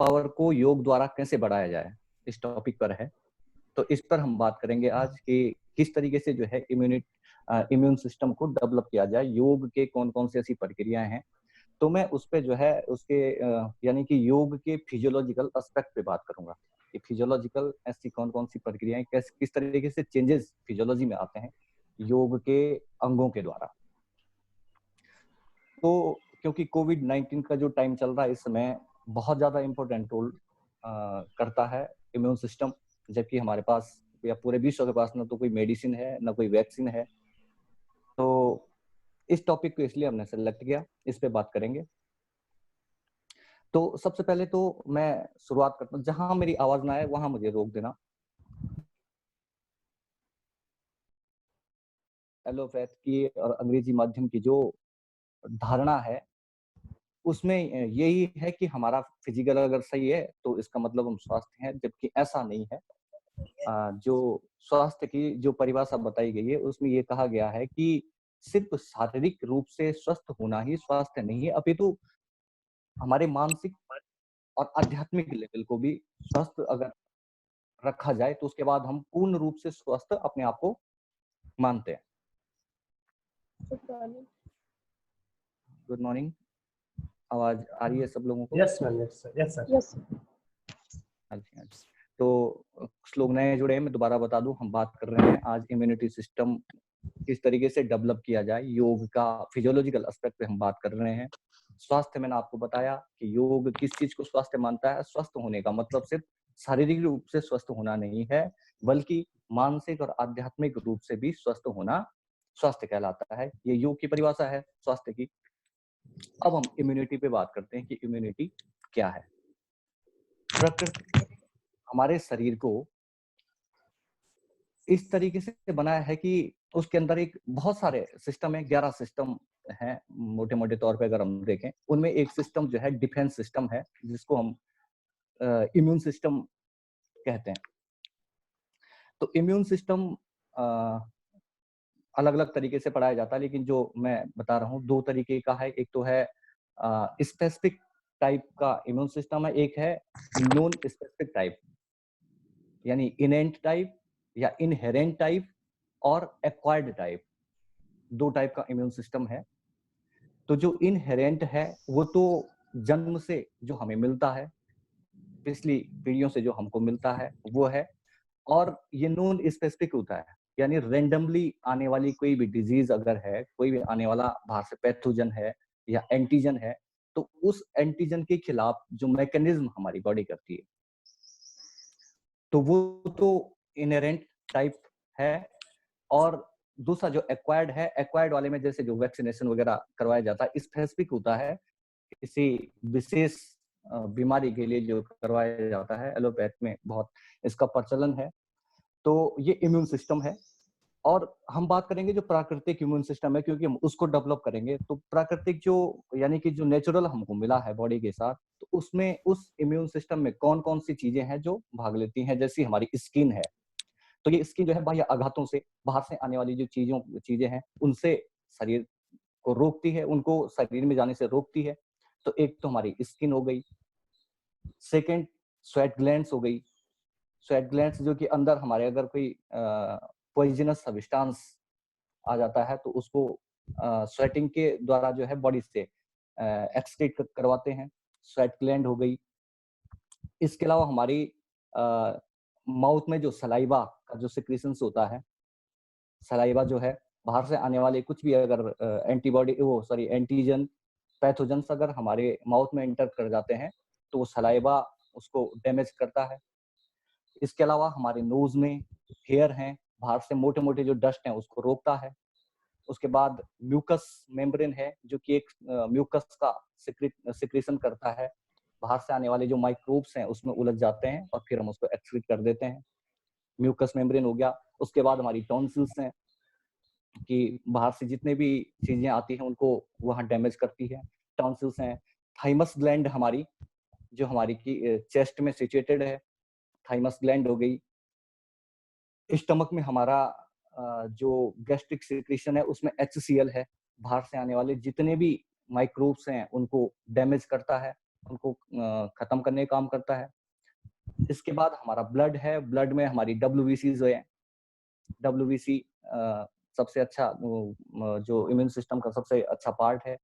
Power को योग द्वारा कैसे बढ़ाया जाए, इस टॉपिक पर है। तो इस पर हम बात करेंगे आज कि किस तरीके से जो है इम्यून सिस्टम को डेवलप किया जाए, योग के कौन कौन सी ऐसी प्रक्रियाएं हैं। तो मैं उस पे जो है उसके यानी कि योग के फिजियोलॉजिकल एस्पेक्ट पे बात करूंगा कि फिजियोलॉजिकल ऐसी कौन कौन सी प्रक्रियाएं किस तरीके से चेंजेस फिजियोलॉजी में आते हैं योग के अंगों के द्वारा। तो क्योंकि कोविड-19 का जो टाइम चल रहा है इस समय बहुत ज्यादा इंपॉर्टेंट रोल करता है इम्यून सिस्टम, जबकि हमारे पास या पूरे विश्व के पास ना तो कोई मेडिसिन है ना कोई वैक्सीन है। तो इस टॉपिक को इसलिए हमने सेलेक्ट किया, इस पे बात करेंगे। तो सबसे पहले तो मैं शुरुआत करता हूँ, जहां मेरी आवाज ना आए वहां मुझे रोक देना। एलोपैथ की और अंग्रेजी माध्यम की जो धारणा है उसमें यही है कि हमारा फिजिकल अगर सही है तो इसका मतलब हम स्वस्थ हैं, जबकि ऐसा नहीं है। जो स्वास्थ्य की जो परिभाषा बताई गई है उसमें ये कहा गया है कि सिर्फ शारीरिक रूप से स्वस्थ होना ही स्वास्थ्य नहीं है, अपितु हमारे मानसिक और आध्यात्मिक लेवल को भी स्वस्थ अगर रखा जाए तो उसके बाद हम पूर्ण रूप से स्वस्थ अपने आप को मानते हैं। गुड मॉर्निंग, आवाज आ रही है सब लोगों को? Yes ma'am, yes sir, yes sir. अच्छा, तो कुछ लोग नए जुड़े हैं, मैं दोबारा बता दूं, हम बात कर रहे हैं आज इम्यूनिटी सिस्टम किस तरीके से डेवलप किया जाए, योग का फिजियोलॉजिकल एस्पेक्ट पे हम बात कर रहे हैं। स्वास्थ्य मैंने आपको बताया कि योग किस चीज को स्वास्थ्य मानता है। स्वस्थ होने का मतलब सिर्फ शारीरिक रूप से स्वस्थ होना नहीं है, बल्कि मानसिक और आध्यात्मिक रूप से भी स्वस्थ होना स्वास्थ्य कहलाता है। ये योग की परिभाषा है स्वास्थ्य की। अब हम इम्यूनिटी पे बात करते हैं कि इम्यूनिटी क्या है। प्रकृति हमारे शरीर को इस तरीके से बनाया है कि उसके अंदर एक बहुत सारे सिस्टम है, 11 सिस्टम हैं मोटे मोटे तौर पे अगर हम देखें। उनमें एक सिस्टम जो है डिफेंस सिस्टम है, जिसको हम इम्यून सिस्टम कहते हैं। तो इम्यून सिस्टम अलग अलग तरीके से पढ़ाया जाता है, लेकिन जो मैं बता रहा हूँ दो तरीके का है। एक तो है स्पेसिफिक टाइप का इम्यून सिस्टम है, एक है नॉन स्पेसिफिक टाइप, यानी इनेंट टाइप या इनहेरेंट टाइप और एक्वायर्ड टाइप। दो टाइप का इम्यून सिस्टम है। तो जो इनहेरेंट है वो तो जन्म से जो हमें मिलता है, पिछली पीढ़ियों से जो हमको मिलता है वो है। और ये नॉन स्पेसिफिक होता है, यानी रेंडमली आने वाली कोई भी डिजीज अगर है, कोई भी आने वाला बाहर से पैथोजन है या एंटीजन है, तो उस एंटीजन के खिलाफ जो मैकेनिज्म हमारी बॉडी करती है, तो वो तो इनहेरेंट टाइप है। और दूसरा जो एक्वायर्ड है, एक्वायर्ड वाले में जैसे जो वैक्सीनेशन वगैरह करवाया जाता है, स्पेसिफिक होता है, किसी विशेष बीमारी के लिए जो करवाया जाता है। एलोपैथ में बहुत इसका प्रचलन है। तो ये इम्यून सिस्टम है। और हम बात करेंगे जो प्राकृतिक इम्यून सिस्टम है, क्योंकि हम उसको डेवलप करेंगे। तो प्राकृतिक जो यानी कि जो नेचुरल हमको मिला है बॉडी के साथ, तो उसमें उस इम्यून सिस्टम में कौन कौन सी चीजें हैं जो भाग लेती हैं। जैसी हमारी स्किन है, तो ये स्किन जो है बाह्य आघातों से, बाहर से आने वाली जो चीजें हैं उनसे शरीर को रोकती है, उनको शरीर में जाने से रोकती है। तो एक तो हमारी स्किन हो गई। सेकंड स्वेट ग्लैंड्स हो गई। स्वेट ग्लैंड्स जो कि अंदर हमारे अगर कोई पॉइजनस सब्सटेंस आ जाता है तो उसको स्वेटिंग के द्वारा जो है बॉडी से एक्सक्रीट करवाते हैं। स्वेट ग्लैंड हो गई। इसके अलावा हमारी माउथ में जो सलाइवा का जो सिक्रीशंस होता है, सलाइवा जो है बाहर से आने वाले कुछ भी अगर एंटीजन पैथोजन्स अगर हमारे माउथ में एंटर कर जाते हैं तो वो सलाइवा उसको डैमेज करता है। इसके अलावा हमारे नोज में हेयर हैं, बाहर से मोटे मोटे जो डस्ट हैं उसको रोकता है। उसके बाद म्यूकस मेम्ब्रेन है जो कि एक म्यूकस का सिक्रीशन करता है। बाहर से आने वाले जो माइक्रोब्स हैं उसमें उलझ जाते हैं और फिर हम उसको एक्सक्रीट कर देते हैं। म्यूकस मेम्ब्रेन हो गया। उसके बाद हमारी टॉन्सिल्स हैं कि बाहर से जितने भी चीजें आती हैं उनको वहां डैमेज करती है। टॉन्सिल्स हैं। थाइमस ग्लैंड हमारी जो हमारी की चेस्ट में सिचुएटेड है, थाइमस ग्लैंड हो गई। स्टमक में हमारा जो गैस्ट्रिक सिक्रीशन है उसमें HCl है, बाहर से आने वाले जितने भी माइक्रोब्स हैं उनको डैमेज करता है। उनको खत्म करने का काम करता है। इसके बाद हमारा ब्लड है, ब्लड में हमारी डब्ल्यूबीसी जो है, डब्ल्यूबीसी सबसे अच्छा जो इम्यून सिस्टम का सबसे अच्छा पार्ट है।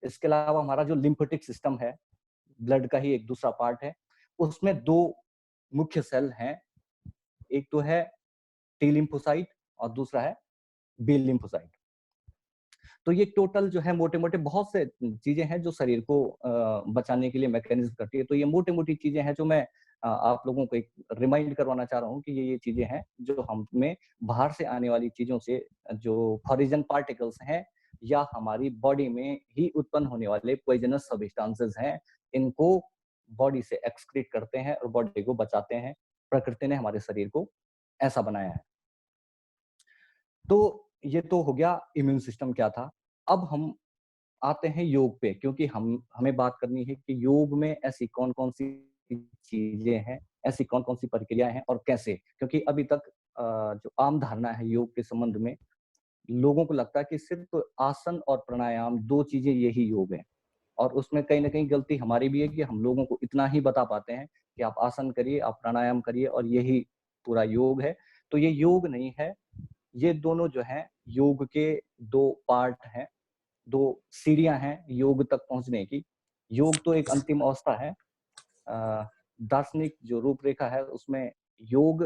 इसके अलावा हमारा जो लिम्फेटिक सिस्टम है, ब्लड का ही एक दूसरा पार्ट है, उसमें 2 मुख्य सेल हैं, एक तो है टी लिम्फोसाइट और दूसरा है बी लिम्फोसाइट। तो ये टोटल जो है मोटे-मोटे बहुत से चीजें हैं जो शरीर को बचाने के लिए मैकेनिज्म करती है। तो ये मोटी-मोटी चीजें हैं जो मैं आप लोगों को एक रिमाइंड करवाना चाह रहा हूँ कि ये चीजें हैं जो हम में बाहर से आने वाली चीजों से जो फॉरिजन पार्टिकल्स हैं या हमारी बॉडी में ही उत्पन्न होने वाले पॉइजनस सब्सटेंसेस हैं, इनको बॉडी से एक्सक्रीट करते हैं और बॉडी को बचाते हैं। प्रकृति ने हमारे शरीर को ऐसा बनाया है। तो ये तो हो गया इम्यून सिस्टम क्या था। अब हम आते हैं योग पे, क्योंकि हमें बात करनी है कि योग में ऐसी कौन-कौन सी चीजें हैं, ऐसी कौन-कौन सी प्रक्रियाएँ हैं और कैसे? क्योंकि अभी तक जो आम धारणा है योग के संबंध में, लोगों को लगता है कि सिर्फ आसन और प्राणायाम 2 चीजें यही योग है। और उसमें कहीं न कहीं गलती हमारी भी है कि हम लोगों को इतना ही बता पाते हैं कि आप आसन करिए, आप प्राणायाम करिए और यही पूरा योग है। तो ये योग नहीं है, ये दोनों जो हैं योग के 2 पार्ट हैं, 2 सीढ़ियाँ हैं योग तक पहुँचने की। योग तो एक अंतिम अवस्था है। दार्शनिक जो रूपरेखा है उसमें योग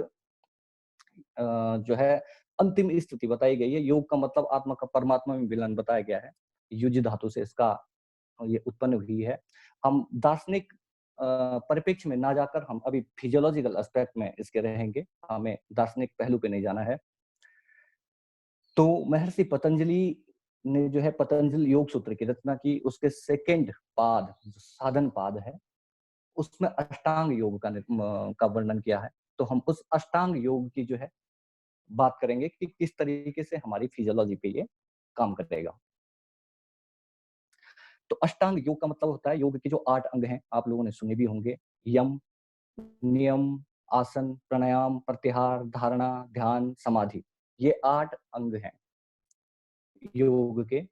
जो है अंतिम स्थिति बताई गई है। योग का मतलब आत्मा का परमात्मा में विलय बताया गया है। युज धातु से इसका ये उत्पन्न हुई है। हम दार्शनिक परिप्रेक्ष्य में ना जाकर हम अभी फिजियोलॉजिकल एस्पेक्ट में इसके रहेंगे। हमें दार्शनिक पहलू पे नहीं जाना है। तो महर्षि पतंजलि ने जो है पतंजलि योग सूत्र की रचना की, उसके सेकंड पाद, जो साधन पाद है, उसमें अष्टांग योग का वर्णन किया है। तो हम उस अष्टांग योग की जो है बात करेंगे कि किस तरीके से हमारी फिजियोलॉजी पे ये काम करेगा। तो अष्टांग योग का मतलब होता है योग के जो 8 अंग हैं, आप लोगों ने सुने भी होंगे। यम, नियम, आसन, प्राणायाम, प्रत्याहार, धारणा, ध्यान, समाधि। ये 8 अंग हैं योग के।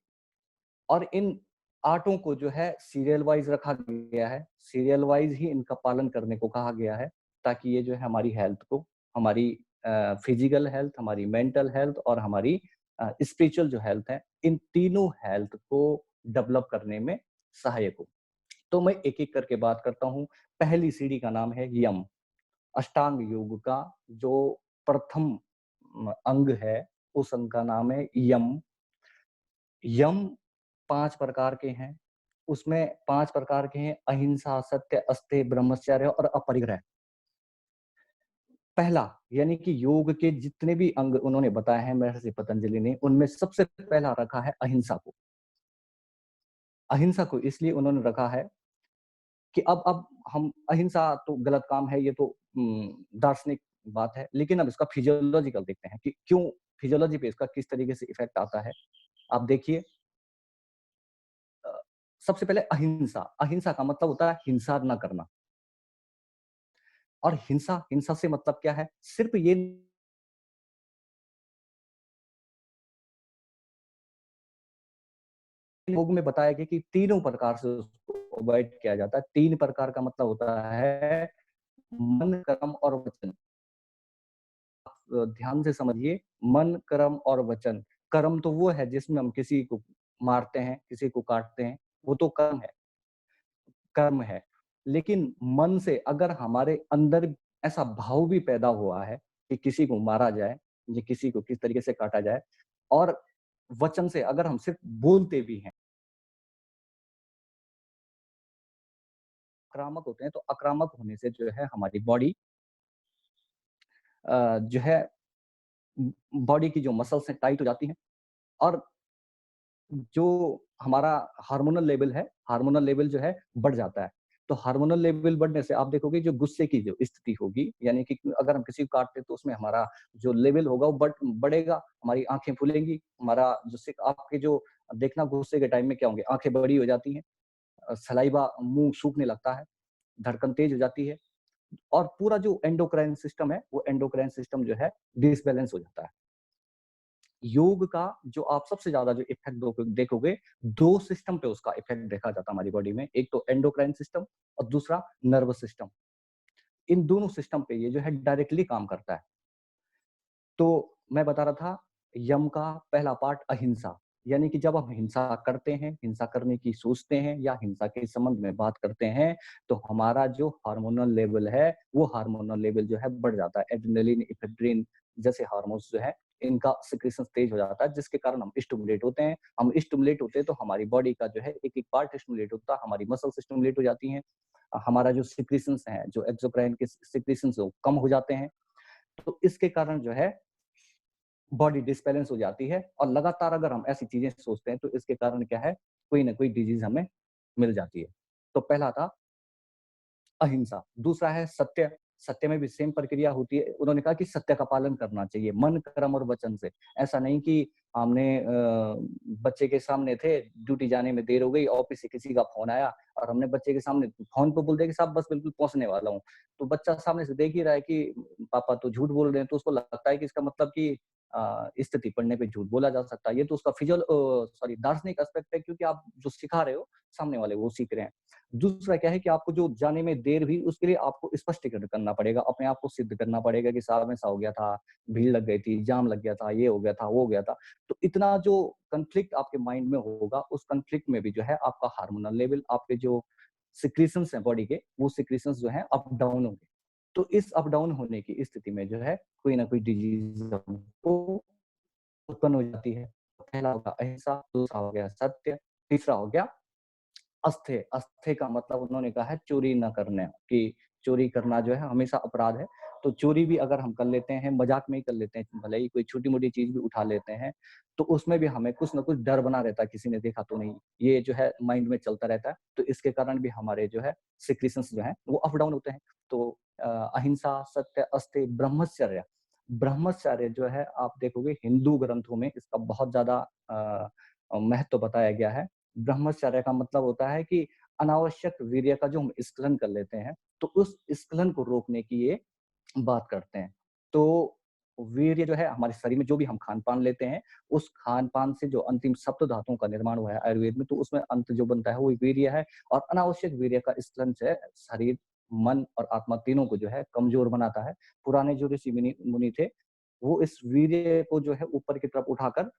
और इन आठों को जो है सीरियल वाइज रखा गया है। सीरियल वाइज ही इनका पालन करने को कहा गया है, ताकि ये जो है हमारी हेल्थ को, हमारी फिजिकल हेल्थ, हमारी मेंटल हेल्थ और हमारी स्पिरिचुअल जो हेल्थ है, इन तीनों हेल्थ को डेवलप करने में सहायक हो। तो मैं एक-एक करके बात करता हूँ। पहली सीढ़ी का नाम है यम। अष्टांग योग का जो प्रथम अंग है, उस अंग का नाम है यम। यम 5 प्रकार के हैं। उसमें 5 प्रकार के हैं अहिंसा, सत्य, अस्तेय, ब्रह्मचर्य और अपरिग्रह। पहला यानी कि योग के जितने भी अंग उन्होंने बताए हैं महर्षि पतंजलि ने, उनमें सबसे पहला रखा है अहिंसा को। अहिंसा को इसलिए उन्होंने रखा है कि अब हम अहिंसा तो गलत काम है, ये तो दार्शनिक बात है, लेकिन अब इसका फिजियोलॉजिकल देखते हैं कि क्यों फिजियोलॉजी पे इसका किस तरीके से इफेक्ट आता है। आप देखिए, अ, सबसे पहले अहिंसा। अहिंसा का मतलब होता है हिंसा ना करना। और हिंसा हिंसा से मतलब क्या है? सिर्फ ये योग में बताया गया कि तीनों प्रकार से उसको अवॉइड किया जाता है। 3 प्रकार का मतलब होता है मन, कर्म और वचन। ध्यान से समझिए, मन, कर्म और वचन। कर्म तो वो है जिसमें हम किसी को मारते हैं, किसी को काटते हैं, वो तो कर्म है। लेकिन मन से अगर हमारे अंदर ऐसा भाव भी पैदा हुआ है कि किसी को मारा जाए, या किसी को किस तरीके से काटा जाए, और वचन से अगर हम सिर्फ बोलते भी हैं, आक्रामक होते हैं, तो आक्रामक होने से जो है हमारी बॉडी जो है बॉडी की जो मसल्स हैं टाइट हो जाती हैं, और जो हमारा हार्मोनल लेवल जो है बढ़ जाता है। तो हार्मोनल लेवल बढ़ने से आप देखोगे जो गुस्से की जो स्थिति होगी, यानी कि अगर हम किसी को काटते हैं तो उसमें हमारा जो लेवल होगा वो बढ़ेगा, हमारी आँखें खुलेंगी, हमारा आपके जो देखना गुस्से के टाइम में क्या होंगे, आँखें बड़ी हो जाती हैं, सलाइवा मुँह सूखने लगता है, धड़कन तेज हो जाती है, और पूरा जो एंडोक्राइन सिस्टम है, वो एंडोक्राइन सिस्टम जो है डिसबैलेंस हो जाता है। योग का जो आप सबसे ज्यादा जो इफेक्ट देखोगे, 2 सिस्टम पे उसका इफेक्ट देखा जाता है हमारी बॉडी में। एक तो एंडोक्राइन सिस्टम और दूसरा नर्वस सिस्टम। इन दोनों सिस्टम पे ये जो है डायरेक्टली काम करता है। तो मैं बता रहा था, यम का पहला पार्ट अहिंसा, यानी कि जब हम हिंसा करते हैं, हिंसा करने की सोचते हैं या हिंसा के संबंध में बात करते हैं, तो हमारा जो हार्मोनल लेवल है, वो हार्मोनल लेवल जो है बढ़ जाता है। एड्रेनलिन, इफेड्रिन जैसे हार्मोन्स जो है, इनका सिक्रेशन तेज हो जाता है, जिसके कारण हम स्टिमुलेट होते हैं। हम स्टिमुलेट होते हैं तो हमारी बॉडी का जो है एक-एक पार्ट स्टिमुलेट होता है, हमारी मसल्स स्टिमुलेट हो जाती हैं। हमारा जो सिक्रेशंस हैं, जो एक्सोक्राइन के सिक्रेशंस वो कम हो जाते हैं। तो इसके कारण जो है बॉडी डिसबैलेंस हो जाती है, और लगातार अगर हम ऐसी चीजें सोचते हैं तो इसके कारण क्या है, कोई ना कोई डिजीज हमें मिल जाती है। तो पहला था अहिंसा, दूसरा है सत्य। सत्य में भी सेम प्रक्रिया होती है। उन्होंने कहा कि सत्य का पालन करना चाहिए मन, कर्म और वचन से। ऐसा नहीं कि हमने बच्चे के सामने थे, ड्यूटी जाने में देर हो गई, ऑफिस से किसी का फोन आया और हमने बच्चे के सामने फोन पे बोल दिया कि साहब बस बिल्कुल पहुंचने वाला हूँ। तो बच्चा सामने से देख ही रहा है कि पापा तो झूठ बोल रहे हैं, तो उसको लगता है कि इसका मतलब कि स्थिति पढ़ने पे झूठ बोला जा सकता है। ये तो उसका दार्शनिक एस्पेक्ट है, क्योंकि आप जो सिखा रहे हो, सामने वाले वो सीख रहे हैं। दूसरा क्या है कि आपको जो जाने में देर हुई, उसके लिए आपको स्पष्टीकरण करना पड़ेगा, अपने आप को सिद्ध करना पड़ेगा कि साहब ऐसा हो गया था, भीड़ लग गई थी, जाम लग गया था, ये हो गया था, वो हो गया था। तो इतना जो कॉन्फ्लिक्ट आपके माइंड में होगा, उस कॉन्फ्लिक्ट में भी जो है आपका हार्मोनल लेवल, आपके जो सिक्रीशंस हैं बॉडी के, वो सिक्रीशंस जो है अप डाउन होंगे। तो इस अप डाउन होने की स्थिति में जो है कोई ना कोई डिजीज हमको उत्पन्न हो जाती है। पहला होगा अहिंसा, दूसरा हो गया सत्य, तीसरा हो गया अस्तेय। अस्तेय का मतलब उन्होंने कहा है चोरी न करने, कि चोरी करना जो है हमेशा अपराध है। तो चोरी भी अगर हम कर लेते हैं, मजाक में ही कर लेते हैं, भले ही कोई छोटी-मोटी चीज़ भी उठा लेते हैं, तो उसमें भी हमें कुछ न कुछ डर बना रहता है, किसी ने देखा तो नहीं। ये जो है माइंड में चलता रहता है, तो इसके कारण भी हमारे जो है सिक्रीशंस जो हैं वो अप डाउन होते हैं। तो अहिंसा, सत्य, अस्तेय, ब्रह्मचर्य। ब्रह्मचर्य जो है आप देखोगे हिंदू ग्रंथों में इसका बहुत ज़्यादा महत्व बताया गया है। ब्रह्मचर्य का मतलब होता है कि अनावश्यक वीर्य का जो हम स्खलन कर लेते हैं, तो उस स्खलन को रोकने की ये बात करते हैं। तो वीर्य जो है हमारे शरीर में जो भी हम खान-पान लेते हैं, उस खान-पान से जो अंतिम सप्त धातुओं का निर्माण हुआ है आयुर्वेद में, तो उसमें अंत जो बनता है वो वीर्य है, और अनावश्यक वीर्य का स्खलन से शरीर, मन और आत्मा तीनों को जो है कमजोर बनाता है। पुराने जो ऋषि मुनि थे, वो इस वीर्य को जो है ऊपर की तरफ उठाकर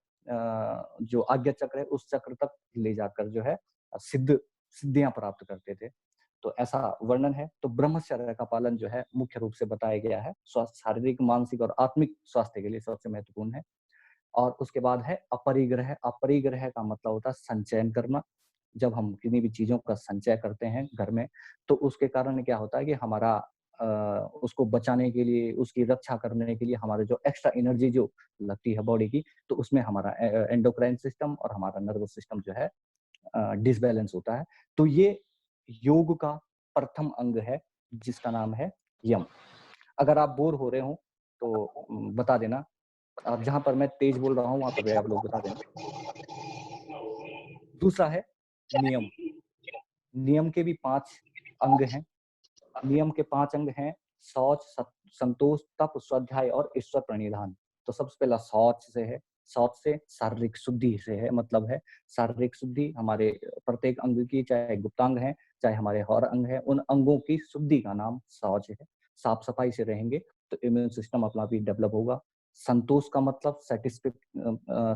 जो आज्ञा चक्र है, उस चक्र तक ले जाकर जो है सिद्धियां प्राप्त करते थे। तो ऐसा वर्णन है। तो ब्रह्मचर्य का पालन जो है मुख्य रूप से बताया गया है, स्वास्थ्य, शारीरिक, मानसिक और आत्मिक स्वास्थ्य के लिए सबसे महत्वपूर्ण है। और उसके बाद है अपरिग्रह। अपरिग्रह का मतलब होता है संचयन करना। जब हम किन्हीं भी चीजों का संचय करते हैं घर में, तो उसके कारण क्या होता है कि हमारा उसको बचाने के लिए, उसकी रक्षा करने के लिए हमारे जो एक्स्ट्रा एनर्जी जो लगती है बॉडी की, तो उसमें हमारा एंडोक्राइन सिस्टम और हमारा नर्वस सिस्टम जो है डिसबैलेंस होता है। तो ये योग का प्रथम अंग है, जिसका नाम है यम। अगर आप बोर हो रहे हो तो बता देना। अब जहाँ पर मैं तेज बोल रहा हूँ, वहाँ पर भी आप लोग बता देना। दूसरा है नियम। नियम के भी 5 अंग हैं। नियम के 5 अंग हैं, शौच, संतोष, तप, स्वाध्याय और ईश्वर प्रणिधान। तो सबसे पहला शौच से है। शौच से शारीरिक शुद्धि से है, मतलब है शारीरिक शुद्धि हमारे प्रत्येक अंग की, चाहे गुप्तांग है, चाहे हमारे और अंग है, उन अंगों की शुद्धि का नाम शौच है। साफ सफाई से रहेंगे तो इम्यून सिस्टम अपना भी डेवलप होगा। संतोष का मतलब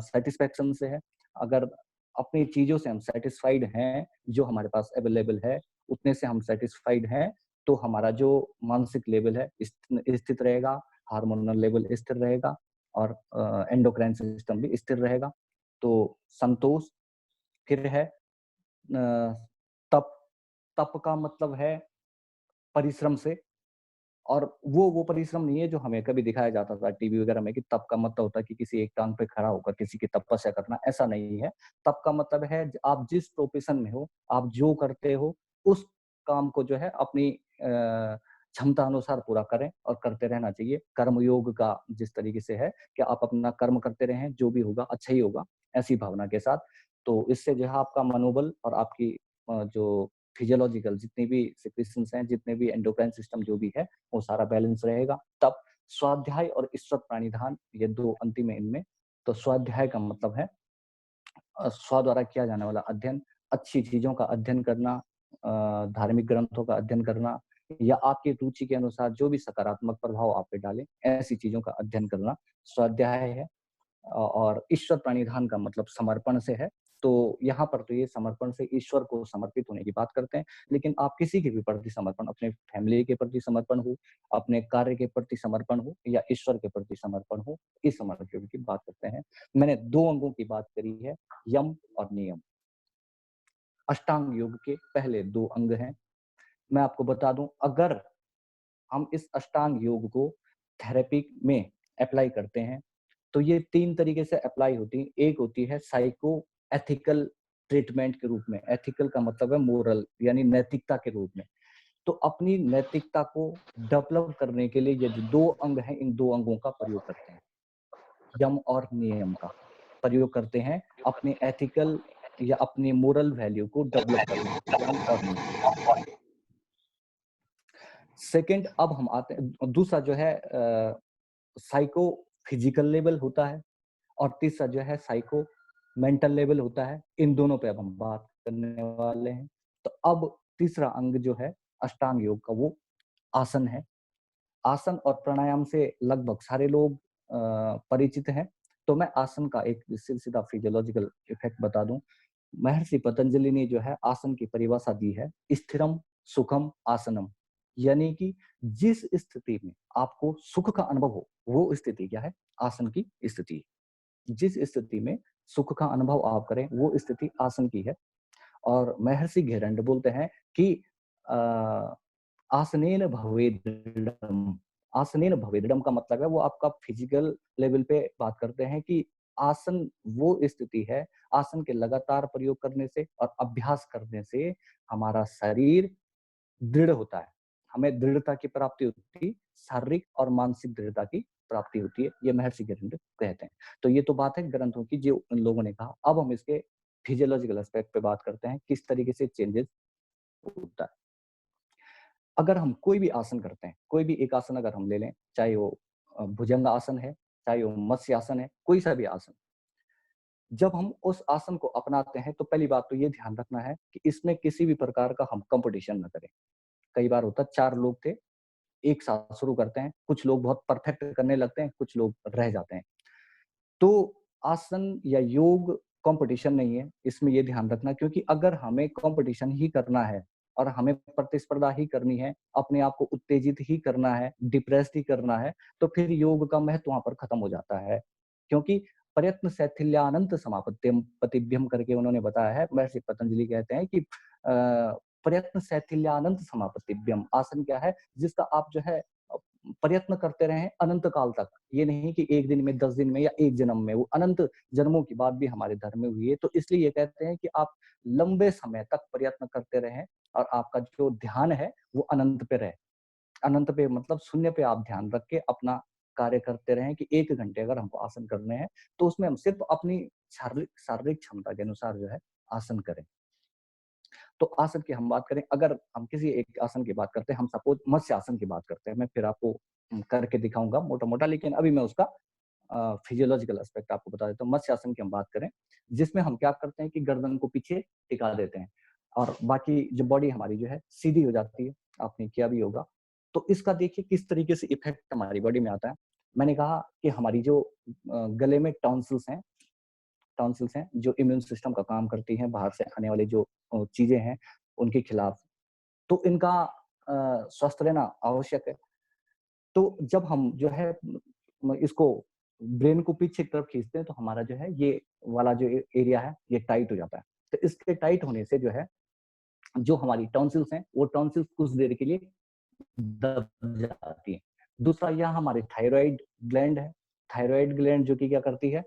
सेटिस्फेक्शन से है। अगर अपनी चीजों से हम सेटिस्फाइड हैं, जो हमारे पास अवेलेबल है, उतने से हम सेटिस्फाइड हैं, तो हमारा जो मानसिक लेवल है स्थित रहेगा, हार्मोनल लेवल स्थिर रहेगा, और एंडोक्राइन सिस्टम भी स्थिर रहेगा। तो संतोष। फिर है तप। तप का मतलब है परिश्रम से, और वो परिश्रम नहीं है जो हमें कभी दिखाया जाता था टीवी वगैरह में, कि तप का मतलब होता है कि किसी एक टांग पे खड़ा होकर किसी की तपस्या करना। ऐसा नहीं है। तप का मतलब है आप जिस प्रोफेशन में हो, आप जो करते हो, उस काम को जो है अपनी क्षमता अनुसार पूरा करें और करते रहना चाहिए। कर्मयोग का जिस तरीके से है कि आप अपना कर्म करते रहें, जो भी होगा अच्छा ही होगा, ऐसी भावना के साथ। तो इससे जो है आपका मनोबल और आपकी जो फिजियोलॉजिकल जितनी भी सिक्रीशंस हैं, जितने भी एंडोक्राइन सिस्टम जो भी है, वो सारा बैलेंस रहेगा। तब स्वाध्याय और ईश्वर प्राणिधान, ये 2 अंतिम है इनमें। तो स्वाध्याय का मतलब है स्व द्वारा किया जाने वाला अध्ययन, अच्छी चीजों का अध्ययन करना, धार्मिक ग्रंथों का अध्ययन करना, या आपकी रुचि के अनुसार जो भी सकारात्मक प्रभाव आप पे डाले, ऐसी चीजों का अध्ययन करना स्वाध्याय है। और ईश्वर प्रणिधान का मतलब समर्पण से है। तो यहाँ पर तो ये समर्पण से ईश्वर को समर्पित होने की बात करते हैं, लेकिन आप किसी के भी प्रति समर्पण, अपने फैमिली के प्रति समर्पण हो, अपने कार्य के प्रति समर्पण हो, या ईश्वर के प्रति समर्पण हो, इस समर्पण की बात करते हैं। मैंने 2 अंगों की बात करी है, यम और नियम। अष्टांग योग के पहले 2 अंग हैं। मैं आपको बता दूं, अगर हम इस अष्टांग योग को थेरेपी में अप्लाई करते हैं, तो ये 3 तरीके से अप्लाई होती है। एक होती है साइको एथिकल ट्रीटमेंट के रूप में। एथिकल का मतलब है मोरल, यानी नैतिकता के रूप में। तो अपनी नैतिकता को डेवलप करने के लिए ये जो 2 अंग हैं, इन 2 अंगों का प्रयोग करते हैं। यम और नियम का प्रयोग करते हैं अपने एथिकल या अपनी मोरल वैल्यू को डेवलप करने में, यम और नियम। सेकंड, अब हम आते हैं, दूसरा जो है साइको फिजिकल लेवल होता है, और तीसरा जो है साइको मेंटल लेवल होता है। इन दोनों पे अब हम बात करने वाले हैं। तो अब तीसरा अंग जो है अष्टांग योग का, वो आसन है। आसन और प्राणायाम से लगभग सारे लोग परिचित हैं। तो मैं आसन का एक सीधा फिजियोलॉजिकल इफेक्ट बता दूं। महर्षि पतंजलि ने जो है आसन की परिभाषा दी है, स्थिरम सुखम आसनम। यानी कि जिस स्थिति में आपको सुख का अनुभव हो, वो स्थिति क्या है? आसन की स्थिति। जिस स्थिति में सुख का अनुभव आप करें, वो स्थिति आसन की है। और महर्षि घेरंड बोलते हैं कि आसनेन भवेद दृढ़म। आसनेन भवेद दृढ़म का मतलब है, वो आपका फिजिकल लेवल पे बात करते हैं कि आसन वो स्थिति है, आसन के लगातार प्रयोग करने से और अभ्यास करने से हमारा शरीर दृढ़ होता है। हमें दृढ़ता की प्राप्ति होती है, शारीरिक और मानसिक दृढ़ता की प्राप्ति होती है। ये महर्षि घेरंड कहते हैं। तो ये तो बात है ग्रंथों की, जो उन लोगों ने कहा। अब हम इसके फिजियोलॉजिकल एस्पेक्ट पे बात करते हैं, किस तरीके से चेंजेस होता है। अगर हम कोई भी आसन करते हैं, कोई भी एक आसन अगर हम ले लें, चाहे वो भुजंग आसन है, चाहे वो मत्स्य आसन है, कोई सा भी आसन, जब हम उस आसन को अपनाते हैं तो पहली बात तो ये ध्यान रखना है कि इसमें किसी भी प्रकार का हम कंपटीशन ना करें। कई बार होता है 4 लोग थे, एक साथ शुरू करते हैं, कुछ लोग बहुत परफेक्ट करने लगते हैं, कुछ लोग रह जाते हैं। तो आसन या योग कंपटीशन नहीं है, इसमें ये ध्यान रखना, क्योंकि अगर हमें कंपटीशन ही करना है और हमें प्रतिस्पर्धा ही करनी है, अपने आप को उत्तेजित ही करना है, डिप्रेस्ड ही करना है, तो फिर योग का महत्व वहां पर खत्म हो जाता है। क्योंकि प्रयत्न शैथिल्यानंत समापत्तिम पतिभ्यम करके उन्होंने बताया है। महर्षि पतंजलि कहते हैं कि प्रयत्न शैथिल्यानंत समापत्तिभ्यम, आसन क्या है? जिसका आप जो है प्रयत्न करते रहे अनंत काल तक। ये नहीं कि 1 दिन में, 10 दिन में या 1 जन्म में, वो अनंत जन्मों की बात भी हमारे धर्म में हुई है। तो इसलिए ये कहते हैं कि आप लंबे समय तक प्रयत्न करते रहें और आपका जो ध्यान है वो अनंत पे रहे। अनंत पे मतलब शून्य पे आप ध्यान रख के अपना कार्य करते रहें कि 1 घंटे अगर हमको आसन करने हैं, तो उसमें हम सिर्फ अपनी शारीरिक शारीरिक क्षमता के अनुसार जो है आसन करें। तो आसन की हम बात करें, अगर हम किसी एक आसन की बात करते हैं, हम सपोज मत्स्य आसन की बात करते हैं, मैं फिर आपको करके दिखाऊंगा मोटा-मोटा, लेकिन अभी मैं उसका फिजियोलॉजिकल एस्पेक्ट आपको बता देता हूँ। मत्स्य आसन की हम बात करें, जिसमें हम क्या करते हैं कि गर्दन को पीछे टिका देते हैं और बाकी जो बॉडी हमारी जो है सीधी हो जाती है। आपने किया भी होगा। तो इसका देखिए किस तरीके से इफेक्ट हमारी बॉडी में आता है। मैंने कहा कि हमारी जो गले में टॉन्सिल्स हैं जो इम्यून सिस्टम का काम करती हैं, बाहर से आने वाली जो चीजें हैं उनके खिलाफ, तो इनका स्वस्थ रहना आवश्यक है। तो जब हम जो है इसको ब्रेन को पीछे की तरफ खींचते हैं, तो हमारा जो है ये वाला जो एरिया है ये टाइट हो जाता है। तो इसके टाइट होने से जो है, जो हमारी टॉन्सिल्स हैं, वो टॉन्सिल्स कुछ देर के लिए दब जाती हैं। दूसरा, यहाँ हमारी थायराइड ग्लैंड है। थायराइड ग्लैंड जो कि क्या करती है,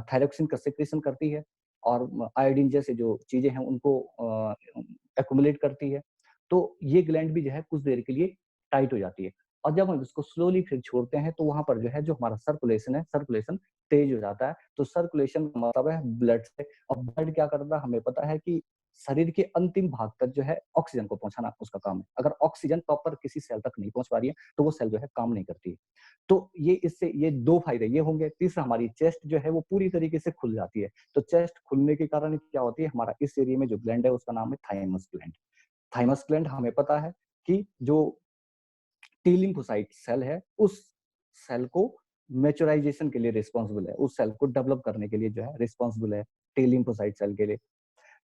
थायरोक्सिन का सेक्रेशन करती है और आयोडीन जैसे जो चीजें हैं उनको एक्युमुलेट करती है। तो ये ग्लैंड भी जो है कुछ देर के लिए टाइट हो जाती है। और जब हम इसको स्लोली फिर छोड़ते हैं, तो वहां पर जो है जो हमारा सर्कुलेशन है, सर्कुलेशन तेज हो जाता है। तो सर्कुलेशन का मतलब है ब्लड से। और ब्लड क्या करता है, हमें पता है कि शरीर के अंतिम भाग तक जो है ऑक्सीजन को पहुंचाना उसका काम है। अगर ऑक्सीजन प्रॉपर किसी सेल तक नहीं पहुंच पा रही है तो वो सेल जो है काम नहीं करती है। तो ये 2 फायदे ये होंगे। तीसरा, हमारी चेस्ट जो है वो पूरी तरीके से खुल जाती है। तो चेस्ट खुलने के कारण क्या होती है, हमारा इस एरिया में जो ग्लैंड है उसका नाम है थाइमस ग्लैंड। थाइमस ग्लैंड हमें पता है कि जो टी लिम्फोसाइट सेल है, उस सेल को मैच्योराइजेशन के लिए रिस्पांसिबल है, उस सेल को डेवलप करने के लिए जो है रिस्पांसिबल है टी लिम्फोसाइट सेल के लिए।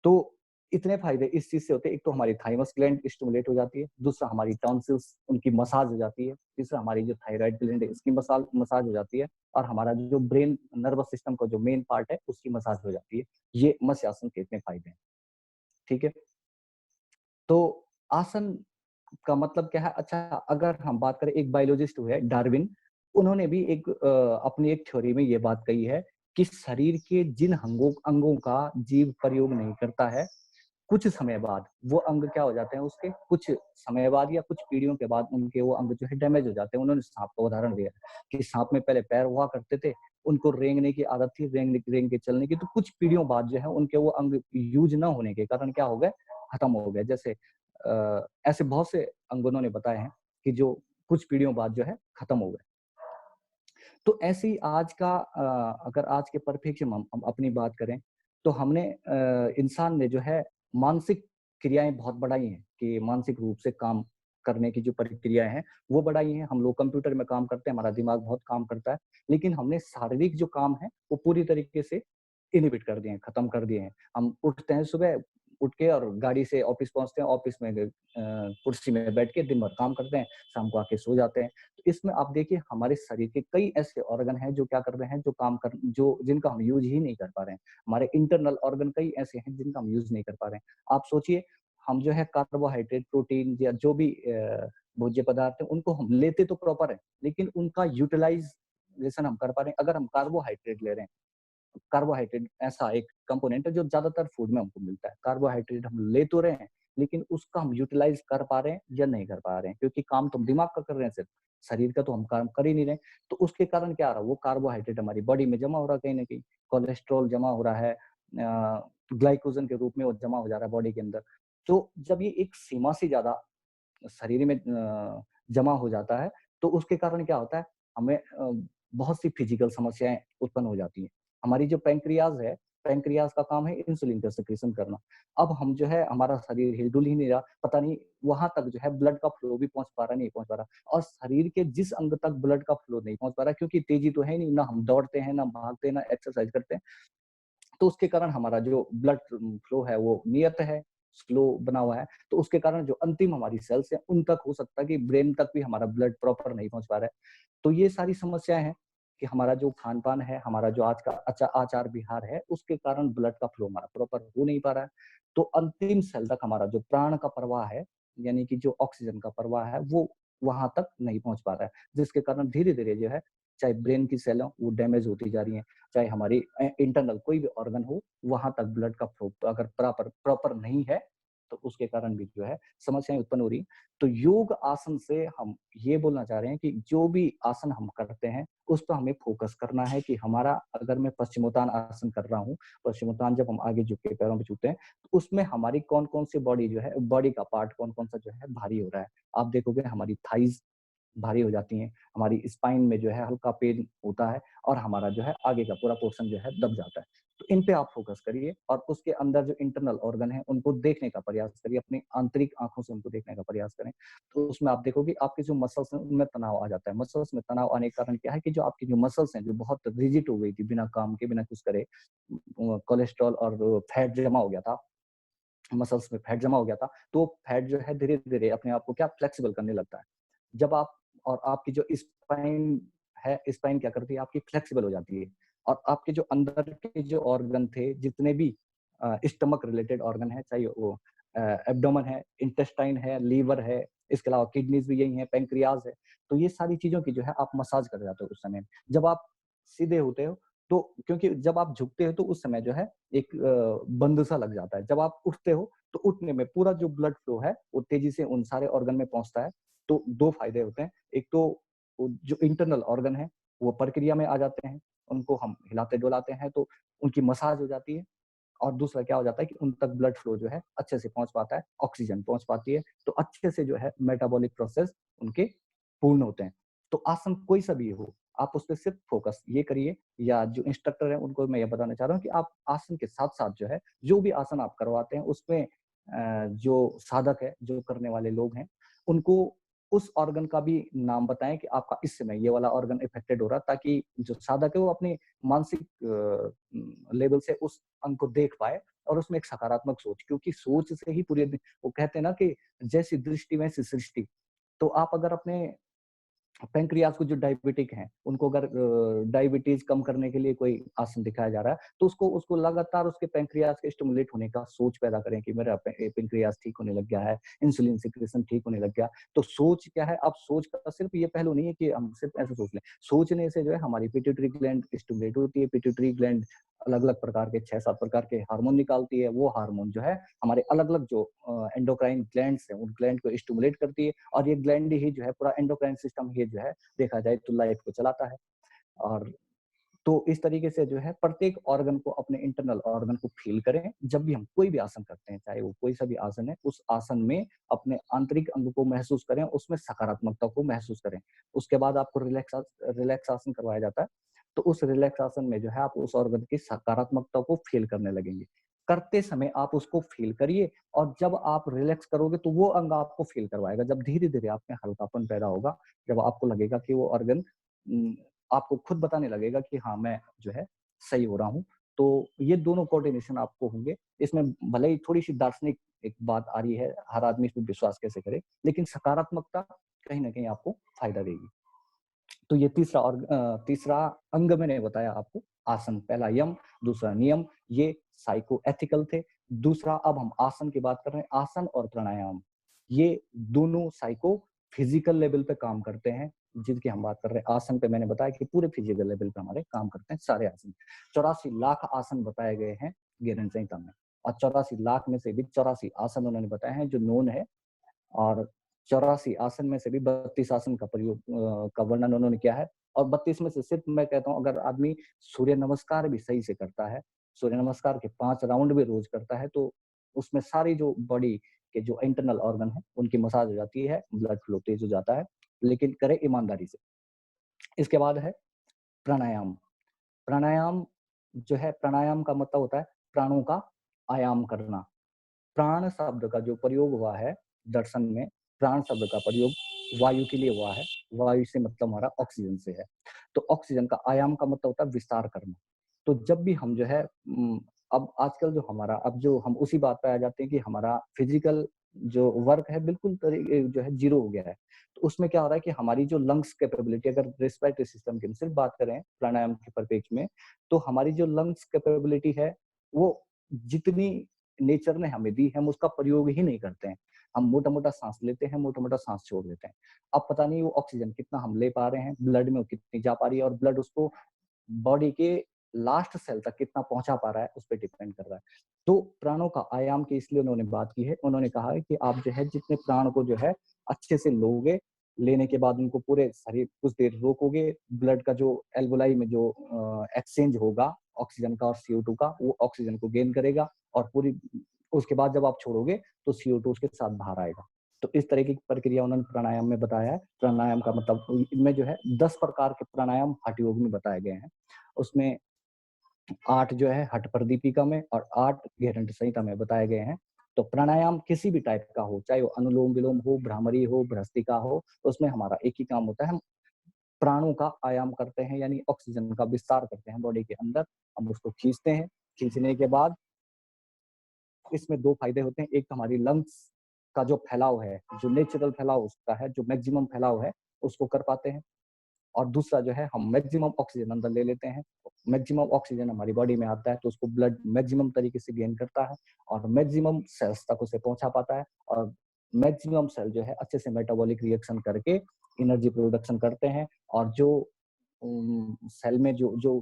तो इतने फायदे इस चीज से होते हैं। एक तो हमारी थाइमस ग्लैंड स्टिमुलेट हो जाती है, दूसरा हमारी टॉन्सिल्स उनकी मसाज हो जाती है, तीसरा हमारी जो थायराइड ग्लैंड है इसकी मसाज हो जाती है, और हमारा जो ब्रेन नर्वस सिस्टम का जो मेन पार्ट है उसकी मसाज हो जाती है। ये मत्स्य आसन के इतने फायदे हैं। ठीक है, तो आसन का मतलब क्या है? अच्छा, अगर हम बात करें, एक बायोलॉजिस्ट हुए डार्विन, उन्होंने भी अपनी एक थ्योरी में ये बात कही है कि शरीर के जिन अंगों का जीव प्रयोग नहीं करता है, कुछ समय बाद वो अंग क्या हो जाते हैं, उसके कुछ समय बाद या कुछ पीढ़ियों के बाद उनके वो अंग जो है डैमेज हो जाते हैं। उन्होंने सांप का उदाहरण दिया कि सांप में पहले पैर हुआ करते थे, उनको रेंगने की आदत थी, रेंग के चलने की, तो कुछ पीढ़ियों बाद जो है उनके वो अंग यूज ना होने के कारण क्या हो गए, खत्म हो गए। जैसे ऐसे बहुत से अंग उन्होंने बताए हैं कि जो कुछ पीढ़ियों बाद जो है खत्म हो गए। तो ऐसे ही आज का अगर आज के परिप्रेक्ष्य में हम अपनी बात करें, तो हमने इंसान ने जो है मानसिक क्रियाएं बहुत बढ़ाई हैं कि मानसिक रूप से काम करने की जो प्रक्रियाएं हैं वो बढ़ाई हैं। हम लोग कंप्यूटर में काम करते हैं, हमारा दिमाग बहुत काम करता है, लेकिन हमने शारीरिक जो काम है वो पूरी तरीके से इनहिबिट कर दिए हैं, खत्म कर दिए हैं। हम उठते हैं सुबह, उठ के और गाड़ी से ऑफिस पहुंचते हैं, ऑफिस में कुर्सी में बैठ के दिन भर काम करते हैं, शाम को आके सो जाते हैं। तो इसमें आप देखिए हमारे शरीर के कई ऐसे ऑर्गन हैं जो क्या कर रहे हैं, जो जिनका हम यूज ही नहीं कर पा रहे हैं। हमारे इंटरनल ऑर्गन कई ऐसे हैं जिनका हम यूज नहीं कर पा रहे हैं। आप सोचिए, हम जो है कार्बोहाइड्रेट, प्रोटीन या जो भी भोज्य पदार्थ है उनको हम लेते तो प्रॉपर है, लेकिन उनका यूटिलाइजेशन हम कर पा रहे हैं। अगर हम कार्बोहाइड्रेट ले रहे हैं, कार्बोहाइड्रेट ऐसा एक कंपोनेंट है जो ज्यादातर फूड में हमको मिलता है। कार्बोहाइड्रेट हम ले तो रहे हैं, लेकिन उसका हम यूटिलाइज कर पा रहे हैं या नहीं कर पा रहे हैं, क्योंकि काम तो हम दिमाग का कर रहे हैं, सिर्फ शरीर का तो हम काम कर ही नहीं रहे। तो उसके कारण क्या आ रहा है, वो कार्बोहाइड्रेट हमारी बॉडी में जमा हो रहा है, कहीं ना कहीं कोलेस्ट्रॉल जमा हो रहा है, ग्लाइकोजन के रूप में वो जमा हो जा रहा है बॉडी के अंदर। तो जब ये एक सीमा से ज्यादा शरीर में जमा हो जाता है, तो उसके कारण क्या होता है, हमें बहुत सी फिजिकल समस्याएं उत्पन्न हो जाती हैं। हमारी जो पैंक्रियाज है, पैंक्रियाज का काम है इंसुलिन का सिक्रीशन करना। अब हम जो है, हमारा शरीर हिलडुल ही नहीं रहा, पता नहीं वहां तक जो है ब्लड का फ्लो भी पहुंच पा रहा, नहीं पहुंच पा रहा। और शरीर के जिस अंग तक ब्लड का फ्लो नहीं पहुंच पा रहा, क्योंकि तेजी तो है नहीं, ना हम दौड़ते हैं, ना भागते हैं, ना एक्सरसाइज करते हैं, तो उसके कारण हमारा जो ब्लड फ्लो है वो नियत है, स्लो बना हुआ है। तो उसके कारण जो अंतिम हमारी सेल्स है उन तक हो सकता है कि ब्रेन तक भी हमारा ब्लड प्रॉपर नहीं पहुंच पा रहा है। तो ये सारी समस्याएं हैं कि हमारा जो खान पान है, हमारा जो आज का आचार विहार है, उसके कारण ब्लड का फ्लो हमारा प्रॉपर हो नहीं पा रहा है। तो अंतिम सेल तक हमारा जो प्राण का प्रवाह है, यानी कि जो ऑक्सीजन का प्रवाह है, वो वहां तक नहीं पहुंच पा रहा है, जिसके कारण धीरे धीरे जो है, चाहे ब्रेन की सेल हो वो डैमेज होती जा रही है, चाहे हमारी इंटरनल कोई भी ऑर्गन हो, वहां तक ब्लड का फ्लो अगर प्रॉपर नहीं है, तो उसके कारण भी जो है समस्याएं उत्पन्न हो रही। तो योग आसन से हम ये बोलना चाह रहे हैं कि जो भी आसन हम करते हैं उस पर हमें फोकस करना है कि हमारा, अगर मैं पश्चिमोत्तान आसन कर रहा हूँ, पश्चिमोत्तान जब हम आगे झुक के पैरों पे झुकते हैं, तो उसमें हमारी कौन कौन सी बॉडी जो है, बॉडी का पार्ट कौन कौन सा जो है भारी हो रहा है। आप देखोगे हमारी थाइज भारी हो जाती हैं, हमारी स्पाइन में जो है हल्का पेन होता है, और हमारा जो है आगे का पूरा पोर्शन जो है दब जाता है। तो इन पे आप फोकस करिए, और उसके अंदर जो इंटरनल ऑर्गन है उनको देखने का प्रयास करिए, अपनी आंतरिक आंखों से उनको देखने का प्रयास करें। तो उसमें आप देखोगे आपके जो मसल्स हैं उनमें तनाव आ जाता है। मसल्स में तनाव आने के कारण क्या है कि जो आपकी जो मसल्स हैं जो बहुत रिजिड हो गई थी, बिना काम के, बिना कुछ करे, कोलेस्ट्रॉल और फैट जमा हो गया था, मसल्स में फैट जमा हो गया था, तो फैट जो है धीरे धीरे अपने आप को क्या फ्लेक्सिबल करने लगता है। जब आप, और आपकी जो स्पाइन है, स्पाइन क्या करती है, आपकी फ्लेक्सिबल हो जाती है, और आपके जो अंदर के जो ऑर्गन थे, जितने भी स्टमक रिलेटेड ऑर्गन है, चाहे वो एब्डोमेन है, इंटेस्टाइन है, लीवर है, इसके अलावा किडनीज भी यही है, पैंक्रियाज है, तो ये सारी चीजों की जो है आप मसाज कर जाते हो उस समय। जब आप सीधे होते हो तो, क्योंकि जब आप झुकते हो तो उस समय जो है एक बंद सा लग जाता है, जब आप उठते हो तो उठने में पूरा जो ब्लड फ्लो है वो तेजी से उन सारे ऑर्गन में पहुंचता है। तो दो फायदे होते हैं, एक तो जो इंटरनल ऑर्गन है वो प्रक्रिया में आ जाते हैं, उनको हम हिलाते डुलाते हैं तो उनकी मसाज हो जाती है, और दूसरा क्या हो जाता है कि उन तक ब्लड फ्लो जो है अच्छे से पहुंच पाता है, ऑक्सीजन पहुंच पाती है, तो अच्छे से जो है मेटाबॉलिक प्रोसेस उनके पूर्ण होते हैं। तो आसन कोई सा भी हो, आप उस पर सिर्फ फोकस ये करिए, या जो इंस्ट्रक्टर है उनको मैं ये बताना चाह रहा हूँ कि आप आसन के साथ साथ जो है जो भी आसन आप करवाते हैं उसमें जो साधक है, जो करने वाले लोग हैं, उनको उस ऑर्गन का भी नाम बताएं कि आपका इस समय ये वाला ऑर्गन इफेक्टेड हो रहा, ताकि जो साधक है वो अपने मानसिक लेवल से उस अंग को देख पाए और उसमें एक सकारात्मक सोच, क्योंकि सोच से ही पूरी, वो कहते हैं ना कि जैसी दृष्टि वैसी सृष्टि। तो आप अगर अपने पैंक्रियाज को जो डायबिटिक हैं, उनको अगर डायबिटीज कम करने के लिए कोई आसन दिखाया जा रहा है, तो उसको उसको लगातार उसके पैंक्रियाज के स्टिमुलेट होने का सोच पैदा करें कि मेरा पैंक्रियाज ठीक होने लग गया है, इंसुलिन सिक्रेशन ठीक होने लग गया। तो सोच क्या है, अब सोच का सिर्फ ये पहलू नहीं है कि हम सिर्फ ऐसे सोच लें, सोचने से जो है हमारी पिट्यूटरी ग्लैंड स्टिमुलेट होती है। पिट्यूटरी ग्लैंड अलग अलग प्रकार के 6-7 प्रकार के हार्मोन निकालती है। वो हार्मोन जो है हमारे अलग अलग जो एंडोक्राइन ग्लैंड्स हैं, उन ग्लैंड को स्टिमुलेट करती है, और ये ग्लैंड ही जो है पूरा एंडोक्राइन सिस्टम ही जो है देखा जाए तो लाइफ को चलाता है। और तो इस तरीके से जो है प्रत्येक ऑर्गन को, अपने इंटरनल ऑर्गन को फील करें जब भी हम कोई भी आसन करते हैं, चाहे वो कोई सा भी आसन है, उस आसन में अपने आंतरिक अंग को महसूस करें, उसमें सकारात्मकता को महसूस करें। उसके बाद आपको रिलैक्स आसन करवाया जाता है, तो उस रिलैक्स आसन में जो है आप उस ऑर्गन की सकारात्मकता को फील करने लगेंगे। करते समय आप उसको फील करिए, और जब आप रिलैक्स करोगे तो वो अंग आपको फील करवाएगा। जब धीरे धीरे आप में हल्कापन पैदा होगा, जब आपको लगेगा कि वो ऑर्गन आपको खुद बताने लगेगा कि हाँ, मैं जो है सही हो रहा हूँ, तो ये दोनों कोऑर्डिनेशन आपको होंगे। इसमें भले ही थोड़ी-सी दार्शनिक एक बात आ रही है, हर आदमी इसमें विश्वास कैसे करे, लेकिन सकारात्मकता कहीं न कहीं आपको फ़ायदा देगी। तो ये तीसरा अंग मैंने बताया आपको, आसन। पहला यम, दूसरा नियम, ये साइको एथिकल थे। दूसरा, अब हम आसन की बात कर रहे हैं, आसन और प्राणायाम, ये दोनों साइको फिजिकल लेवल पे काम करते हैं, जिनकी हम बात कर रहे हैं। आसन पे मैंने बताया कि पूरे फिजिकल लेवल पे हमारे काम करते हैं सारे आसन। 84 लाख आसन बताए गए हैं ज्ञान संहिता में, और 84 लाख में से भी 84 आसन उन्होंने बताए हैं जो नोन है, और 84 आसन में से भी 32 आसन का प्रयोग का वर्णन उन्होंने किया है। और 32 में से सिर्फ मैं कहता हूँ, अगर आदमी सूर्य नमस्कार भी सही से करता है, सूर्य नमस्कार के 5 राउंड भी रोज करता है, तो उसमें सारी जो बॉडी के जो इंटरनल ऑर्गन है उनकी मसाज हो जाती है, ब्लड फ्लो तेज हो जाता है, लेकिन करे ईमानदारी से। इसके बाद है प्राणायाम। प्राणायाम जो है, प्राणायाम का मतलब होता है प्राणों का आयाम करना। प्राण शब्द का जो प्रयोग हुआ है दर्शन में, प्राण शब्द का प्रयोग वायु के लिए हुआ है। वायु से मतलब हमारा ऑक्सीजन से है। तो ऑक्सीजन का आयाम का मतलब होता है विस्तार करना। तो जब भी हम जो है अब आजकल जो हमारा, अब जो हम उसी बात पे आ जाते हैं कि हमारा फिजिकल जो वर्क है बिल्कुल जो है जीरो हो गया है। तो उसमें क्या हो रहा है कि हमारी जो लंग्स कैपेबिलिटी, अगर रेस्पिरेटरी सिस्टम की सिर्फ बात करें प्राणायाम के परिप्रेक्ष्य में, तो हमारी जो लंग्स कैपेबिलिटी है वो जितनी नेचर ने हमें दी, हम उसका प्रयोग ही नहीं करते हैं। हम मोटा-मोटा साँस लेते हैं, मोटा-मोटा साँस छोड़ देते हैं। अब पता नहीं वो ऑक्सीजन कितना हम ले पा रहे हैं, ब्लड में वो कितनी जा पा रही है, और ब्लड उसको बॉडी के लास्ट सेल तक कितना पहुँचा पा रहा है, उस पे डिपेंड कर रहा है। तो प्राणों का आयाम की इसलिए उन्होंने बात की है। उन्होंने कहा है कि आप जो है जितने प्राण को जो है अच्छे से लोगे, लेने के बाद उनको पूरे शरीर कुछ देर रोकोगे, ब्लड का जो एल्वेओलाई में जो एक्सचेंज होगा ऑक्सीजन का और CO2 का, वो ऑक्सीजन को गेन करेगा, और पूरी उसके बाद जब आप छोड़ोगे तो CO2 उसके साथ बाहर आएगा। तो इस तरीके की प्रक्रिया उन्होंने प्राणायाम में बताया है। प्राणायाम का मतलब इनमें जो है 10 प्रकार के प्राणायाम हठ योग में बताए गए हैं। उसमें 8 जो है हठ प्रदीपिका में और 8 घेरंट संहिता में बताए गए हैं। तो प्राणायाम किसी भी टाइप का हो, चाहे वो अनुलोम-विलोम हो, भ्रामरी हो, भ्रस्तिका हो, तो उसमें हमारा एक ही काम होता है, हम प्राणों का आयाम करते हैं, यानी ऑक्सीजन का विस्तार करते हैं बॉडी के अंदर। हम उसको खींचते हैं, खींचने के बाद इसमें 2 फायदे होते हैं। एक तो हमारी लंग्स का जो फैलाव है, जो नेचुरल फैलाव उसका है, जो मैक्सिमम फैलाव है, उसको कर पाते हैं। और दूसरा जो है, हम मैक्सिमम ऑक्सीजन अंदर ले लेते हैं। मैक्सिमम ऑक्सीजन हमारी बॉडी में आता है, तो उसको ब्लड मैक्सिमम तरीके से गेन करता है, और मैक्सिमम सेल्स तक उसे पहुंचा पाता है, और मैक्सिमम सेल जो है अच्छे से मेटाबॉलिक रिएक्शन करके एनर्जी प्रोडक्शन करते हैं। और जो सेल में जो जो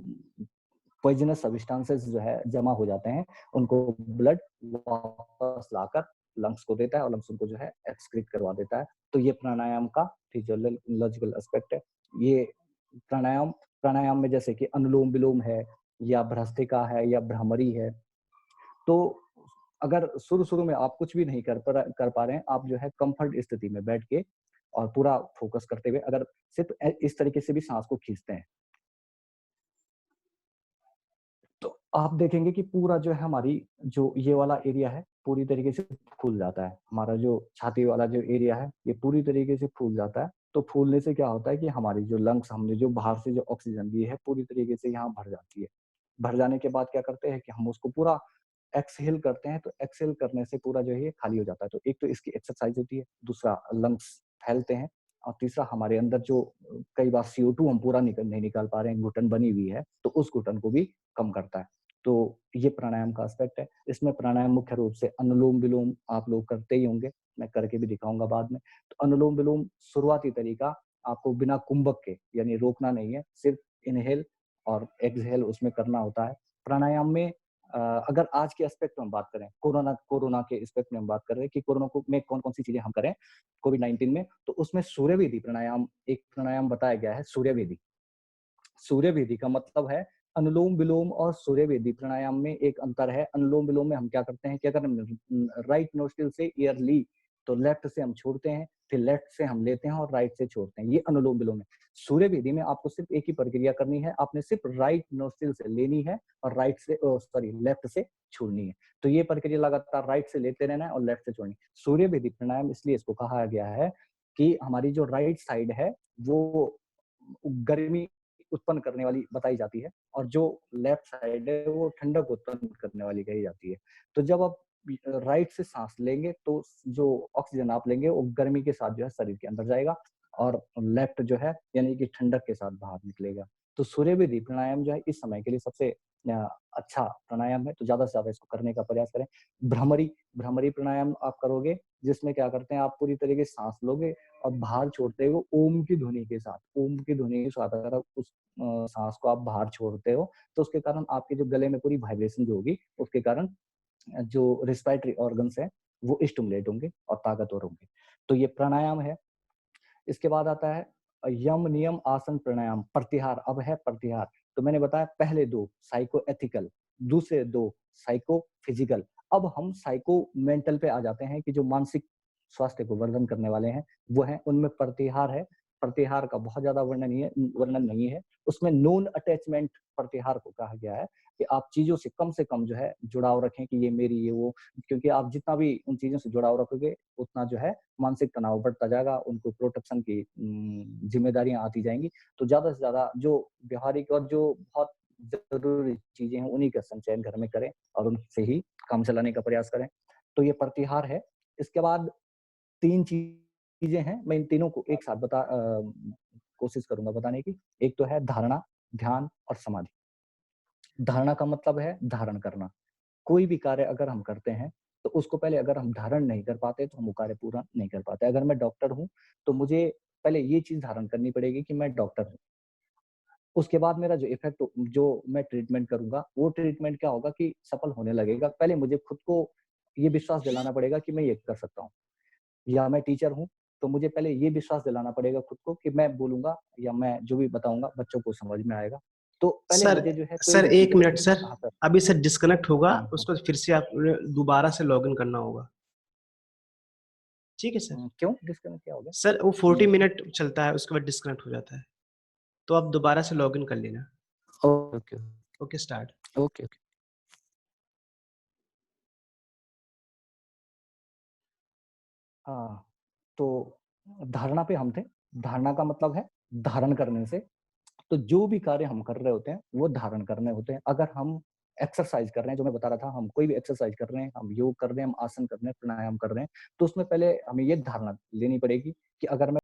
पॉइजनस सब्सटेंसेस जो है जमा हो जाते हैं, उनको ब्लड वापस लाकर लंग्स को देता है, और लंग्स उनको जो है एक्सक्रीट करवा देता है। तो ये प्राणायाम का फिजियोलॉजिकल एस्पेक्ट है। ये प्राणायाम में जैसे कि अनुलोम विलोम है, या भ्रस्तिका है, या भ्रामरी है, तो अगर शुरू-शुरू में आप कुछ भी नहीं कर पा रहे हैं, आप जो है कंफर्ट स्थिति में बैठ के और पूरा फोकस करते हुए अगर सिर्फ इस तरीके से भी सांस को खींचते हैं, तो आप देखेंगे कि पूरा जो है हमारी जो ये वाला एरिया है, पूरी तरीके से फूल जाता है। हमारा जो छाती वाला जो एरिया है, ये पूरी तरीके से फूल जाता है। तो फूलने से क्या होता है कि हमारी जो लंग्स हमने जो बाहर से जो ऑक्सीजन ली है, पूरी तरीके से यहाँ भर जाती है। भर जाने के बाद क्या करते हैं कि हम उसको पूरा एक्सहेल करते हैं, तो एक्सहेल करने से पूरा जो है ये खाली हो जाता है। तो एक तो इसकी एक्सरसाइज होती है, दूसरा लंग्स फैलते हैं और तीसरा हमारे अंदर जो कई बार CO2 हम पूरा नहीं निकाल पा रहे हैं, घुटन बनी हुई है, तो उस घुटन को भी कम करता है। तो ये प्राणायाम का एस्पेक्ट है। इसमें प्राणायाम मुख्य रूप से अनुलोम-विलोम आप लोग करते ही होंगे, मैं करके भी दिखाऊँगा बाद में। तो अनुलोम-विलोम शुरुआती तरीका आपको बिना कुंभक के यानी रोकना नहीं है, सिर्फ इन्हेल और एक्सहेल उसमें करना होता है। प्राणायाम में अगर आज के एस्पेक्ट में हम बात करें, कोरोना कोरोना के एस्पेक्ट में हम बात कर रहे हैं कि कोरोना को में कौन-कौन सी चीज़ें हम करें, कोविड-19 में, तो उसमें सूर्यवेदी प्राणायाम एक प्राणायाम बताया गया है, सूर्यवेदी। सूर्यवेदी का मतलब है अनुलोम-विलोम और सूर्यवेदी प्राणायाम में एक अंतर है। अनुलोम-विलोम में हम क्या करते हैं कि अगर हम राइट नोस्ट्रिल से एयर ली, तो लेफ्ट से हम छोड़ते हैं, फिर लेफ्ट से हम लेते हैं और राइट से छोड़ते हैं। ये अनुलोम-विलोम है। सूर्यवेदी में आपको सिर्फ एक ही प्रक्रिया करनी है, आपने सिर्फ राइट नोस्ट्रिल से लेनी है और लेफ्ट से छोड़नी है। तो ये प्रक्रिया लगातार राइट से लेते रहना है और लेफ्ट से छोड़नी है। सूर्यवेदी प्राणायाम इसलिए इसको कहा गया है कि हमारी जो राइट साइड है, वो गर्मी उत्पन्न करने वाली बताई जाती है और जो लेफ्ट साइड है वो ठंडक उत्पन्न करने वाली कही जाती है। तो जब आप राइट से सांस लेंगे तो जो ऑक्सीजन आप लेंगे वो गर्मी के साथ जो है शरीर के अंदर जाएगा और लेफ्ट जो है यानी कि ठंडक के साथ बाहर निकलेगा। तो सूर्यवेदी प्राणायाम जो है इस समय के लिए सबसे अच्छा प्राणायाम है, तो ज़्यादा से ज़्यादा इसको करने का प्रयास करें। भ्रमरी भ्रमरी प्राणायाम आप करोगे, जिसमें क्या करते हैं आप पूरी तरीके से सांस लोगे और बाहर छोड़ते हो ओम की ध्वनि के साथ। ओम की ध्वनि के साथ अगर आप उस सांस को आप बाहर छोड़ते हो, तो उसके कारण आपके जो गले में पूरी वाइब्रेशन जो होगी, उसके कारण जो रेस्पिरेटरी ऑर्गन्स हैं, वो स्टिमुलेट होंगे और ताकतवर होंगे। तो ये प्राणायाम है। इसके बाद आता है यम, नियम, आसन, प्राणायाम, प्रत्याहार। अब है प्रत्याहार। तो मैंने बताया पहले 2 साइको एथिकल, दूसरे 2 साइको फिजिकल। अब हम साइको मेंटल पे आ जाते हैं कि जो मानसिक स्वास्थ्य को वर्धन करने वाले हैं, वो हैं उनमें प्रत्याहार है। प्रत्याहार का बहुत ज़्यादा वर्णन नहीं है। उसमें नॉन अटैचमेंट प्रत्याहार को कहा गया है कि आप चीज़ों से कम जो है जुड़ाव रखें कि ये मेरी, ये वो। क्योंकि आप जितना भी उन चीज़ों से जुड़ाव रखोगे, उतना जो है मानसिक तनाव बढ़ता जाएगा, उनको प्रोटेक्शन की ज़िम्मेदारियाँ आती जाएँगी। तो ज़्यादा से ज़्यादा जो व्यावहारिक और जो बहुत ज़रूरी चीज़ें हैं, उन्हीं का संचयन घर में करें और उनसे ही काम चलाने का प्रयास करें। तो ये प्रत्याहार है। इसके बाद 3 चीज़ें हैं, मैं इन तीनों को एक साथ कोशिश करूँगा बताने की। एक तो है धारणा, ध्यान और समाधि। धारणा का मतलब है धारण करना। कोई भी कार्य अगर हम करते हैं, तो उसको पहले अगर हम धारण नहीं कर पाते, तो हम वो कार्य पूरा नहीं कर पाते। अगर मैं डॉक्टर हूँ, तो मुझे पहले ये चीज़ धारण करनी पड़ेगी कि मैं डॉक्टर हूँ। उसके बाद मेरा जो मैं ट्रीटमेंट करूँगा, वो ट्रीटमेंट क्या होगा कि सफल होने लगेगा। पहले मुझे खुद को ये विश्वास दिलाना पड़ेगा कि मैं ये कर सकता हूँ। या मैं टीचर हूँ, तो मुझे पहले ये विश्वास दिलाना पड़ेगा खुद को कि मैं बोलूँगा या मैं जो भी बताऊँगा, बच्चों को समझ में आएगा। तो पहले सर मुझे जो है कोई सर भी एक चीज़। मिनट सर, हाँ, सर। अभी सर डिस्कनेक्ट होगा, हाँ, हाँ। उसको फिर से आप दोबारा से लॉगिन करना होगा। ठीक है सर। क्यों डिस्कनेक्ट क्या हो गया? सर वो 40 मिनट चलता है, उसके बाद डिस्कनेक्ट हो जाता है, तो आप दोबारा से लॉगिन कर लेना। Okay, okay start. Okay, okay. हाँ, तो धारणा पे हम थे। धारणा का मतलब है धारण करने से। तो जो भी कार्य हम कर रहे होते हैं, वो धारण करने होते हैं। अगर हम एक्सरसाइज कर रहे हैं, जो मैं बता रहा था, हम कोई भी एक्सरसाइज कर रहे हैं, हम योग कर रहे हैं, हम आसन कर रहे हैं, प्राणायाम कर रहे हैं, तो उसमें पहले हमें ये धारणा लेनी पड़ेगी कि अगर मैं